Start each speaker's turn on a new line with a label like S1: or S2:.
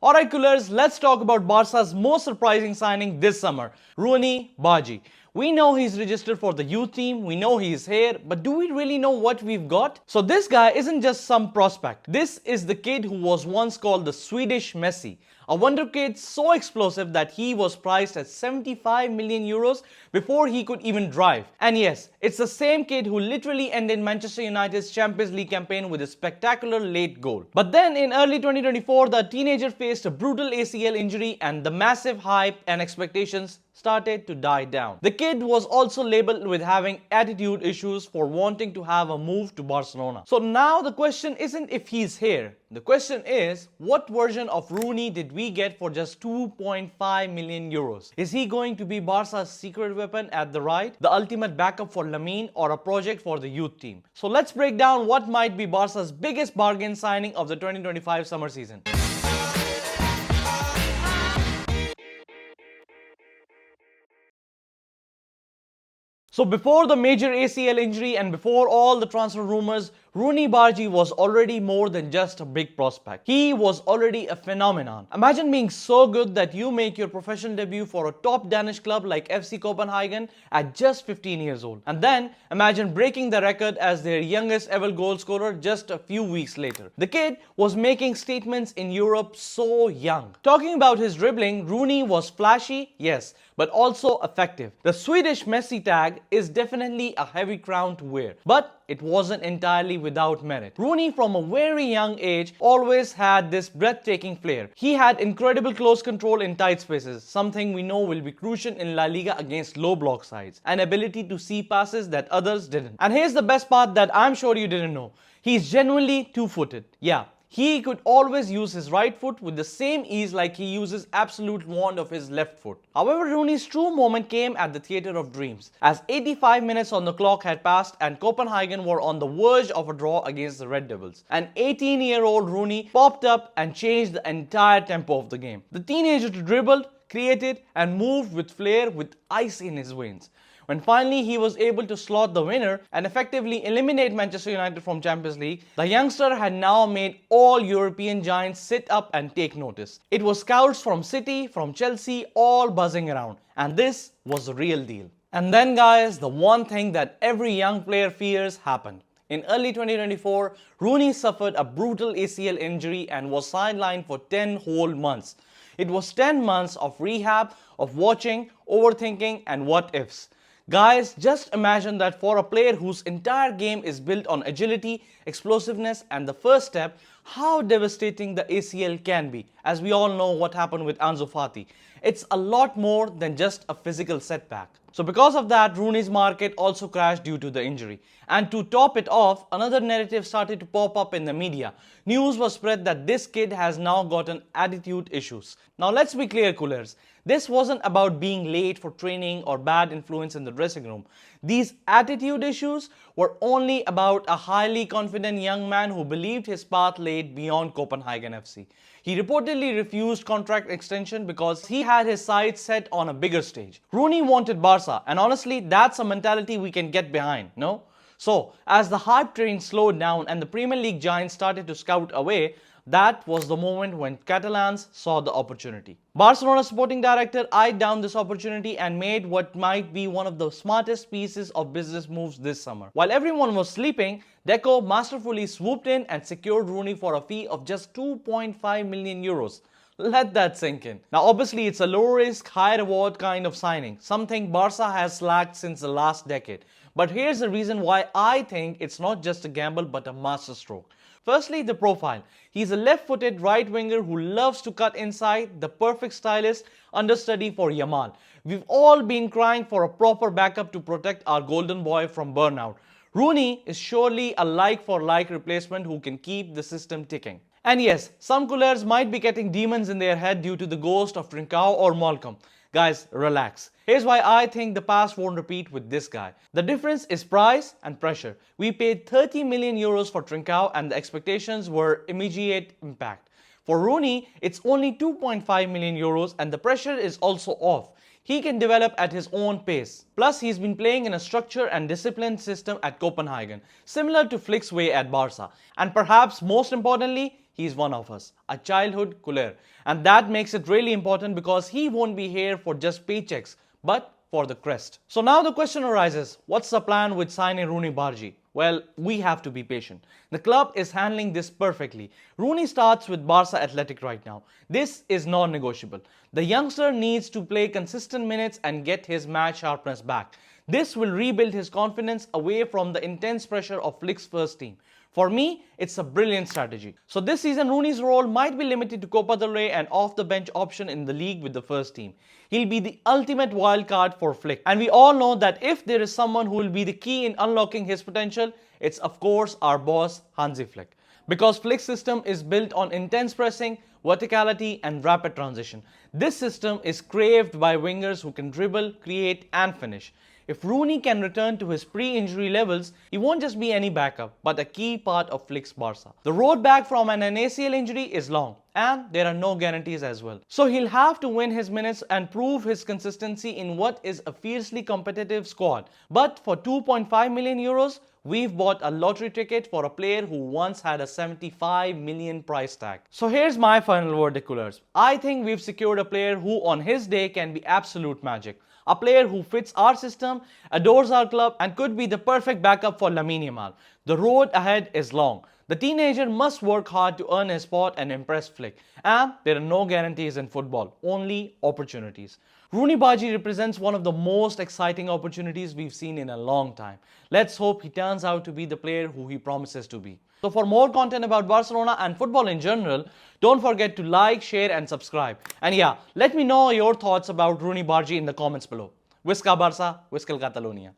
S1: Alright coolers, let's talk about Barca's most surprising signing this summer, Roony Bardghji. We know he's registered for the youth team, we know he's here, but do we really know what we've got? So this guy isn't just some prospect. This is the kid who was once called the Swedish Messi. A wonder kid so explosive that he was priced at 75 million euros before he could even drive. And yes, it's the same kid who literally ended Manchester United's Champions League campaign with a spectacular late goal. But then in early 2024, the teenager faced a brutal ACL injury and the massive hype and expectations started to die down. The kid was also labeled with having attitude issues for wanting to have a move to Barcelona. So now the question isn't if he's here. The question is, what version of Rooney did we get for just 2.5 million euros? Is he going to be Barca's secret weapon at the right, the ultimate backup for Lamine, or a project for the youth team? So let's break down what might be Barca's biggest bargain signing of the 2025 summer season. So before the major ACL injury and before all the transfer rumors, Roony Bardghji was already more than just a big prospect. He was already a phenomenon. Imagine being so good that you make your professional debut for a top Danish club like FC Copenhagen at just 15 years old. And then imagine breaking the record as their youngest ever goal scorer just a few weeks later. The kid was making statements in Europe so young. Talking about his dribbling, Rooney was flashy, yes, but also effective. The Swedish Messi tag is definitely a heavy crown to wear, but it wasn't entirely without merit. Rooney from a very young age always had this breathtaking flair. He had incredible close control in tight spaces, something we know will be crucial in La Liga against low block sides, an ability to see passes that others didn't. And here's the best part that I'm sure you didn't know. He's genuinely two-footed. Yeah. He could always use his right foot with the same ease like he uses absolute wand of his left foot. However, Rooney's true moment came at the Theatre of Dreams, as 85 minutes on the clock had passed and Copenhagen were on the verge of a draw against the Red Devils. An 18-year-old Rooney popped up and changed the entire tempo of the game. The teenager dribbled, created and moved with flair with ice in his veins. When finally he was able to slot the winner and effectively eliminate Manchester United from Champions League, the youngster had now made all European giants sit up and take notice. It was scouts from City, from Chelsea, all buzzing around, and this was the real deal. And then guys, the one thing that every young player fears happened. In early 2024, Rooney suffered a brutal ACL injury and was sidelined for 10 whole months. It was 10 months of rehab, of watching, overthinking and what ifs. Guys, just imagine that for a player whose entire game is built on agility, explosiveness and the first step, how devastating the ACL can be. As we all know what happened with Ansu Fati. It's a lot more than just a physical setback. So because of that, Rooney's market also crashed due to the injury. And to top it off, another narrative started to pop up in the media. News was spread that this kid has now gotten attitude issues. Now let's be clear coolers. This wasn't about being late for training or bad influence in the dressing room. These attitude issues were only about a highly confident young man who believed his path lay beyond Copenhagen FC. He reportedly refused contract extension because he had his sights set on a bigger stage. Rooney wanted Barca, and honestly, that's a mentality we can get behind, no? So, as the hype train slowed down and the Premier League giants started to scout away, that was the moment when Catalans saw the opportunity. Barcelona sporting director eyed down this opportunity and made what might be one of the smartest pieces of business moves this summer. While everyone was sleeping, Deco masterfully swooped in and secured Rooney for a fee of just 2.5 million euros. Let that sink in. Now obviously it's a low risk, high reward kind of signing, something Barca has lacked since the last decade. But here's the reason why I think it's not just a gamble but a masterstroke. Firstly, the profile. He's a left-footed right winger who loves to cut inside, the perfect stylist, understudy for Yamal. We've all been crying for a proper backup to protect our golden boy from burnout. Rooney is surely a like-for-like replacement who can keep the system ticking. And yes, some coolers might be getting demons in their head due to the ghost of Trincão or Malcolm. Guys, relax. Here's why I think the past won't repeat with this guy. The difference is price and pressure. We paid 30 million euros for Trincão and the expectations were immediate impact. For Rooney, it's only 2.5 million euros and the pressure is also off. He can develop at his own pace. Plus, he's been playing in a structured and disciplined system at Copenhagen, similar to Flick's way at Barça. And perhaps most importantly, he's one of us, a childhood cooler. And that makes it really important because he won't be here for just paychecks, but for the crest. So now the question arises, what's the plan with signing Roony Bardghji? Well, we have to be patient. The club is handling this perfectly. Rooney starts with Barça Athletic right now. This is non-negotiable. The youngster needs to play consistent minutes and get his match sharpness back. This will rebuild his confidence away from the intense pressure of Flick's first team. For me, it's a brilliant strategy. So this season, Rooney's role might be limited to Copa del Rey and off-the-bench option in the league with the first team. He'll be the ultimate wild card for Flick. And we all know that if there is someone who will be the key in unlocking his potential, it's of course our boss, Hansi Flick. Because Flick's system is built on intense pressing, verticality and rapid transition. This system is craved by wingers who can dribble, create and finish. If Rooney can return to his pre-injury levels, he won't just be any backup, but a key part of Flick's Barça. The road back from an ACL injury is long, and there are no guarantees as well. So he'll have to win his minutes and prove his consistency in what is a fiercely competitive squad. But for 2.5 million euros, we've bought a lottery ticket for a player who once had a 75 million price tag. So here's my final verdict, coolers. I think we've secured a player who on his day can be absolute magic. A player who fits our system, adores our club and could be the perfect backup for Lamine Yamal. The road ahead is long. The teenager must work hard to earn his spot and impress Flick. And there are no guarantees in football, only opportunities. Roony Bardghji represents one of the most exciting opportunities we've seen in a long time. Let's hope he turns out to be the player who he promises to be. So for more content about Barcelona and football in general, don't forget to like, share and subscribe. And yeah, let me know your thoughts about Roony Bardghji in the comments below. Visca Barça, Visca Catalonia.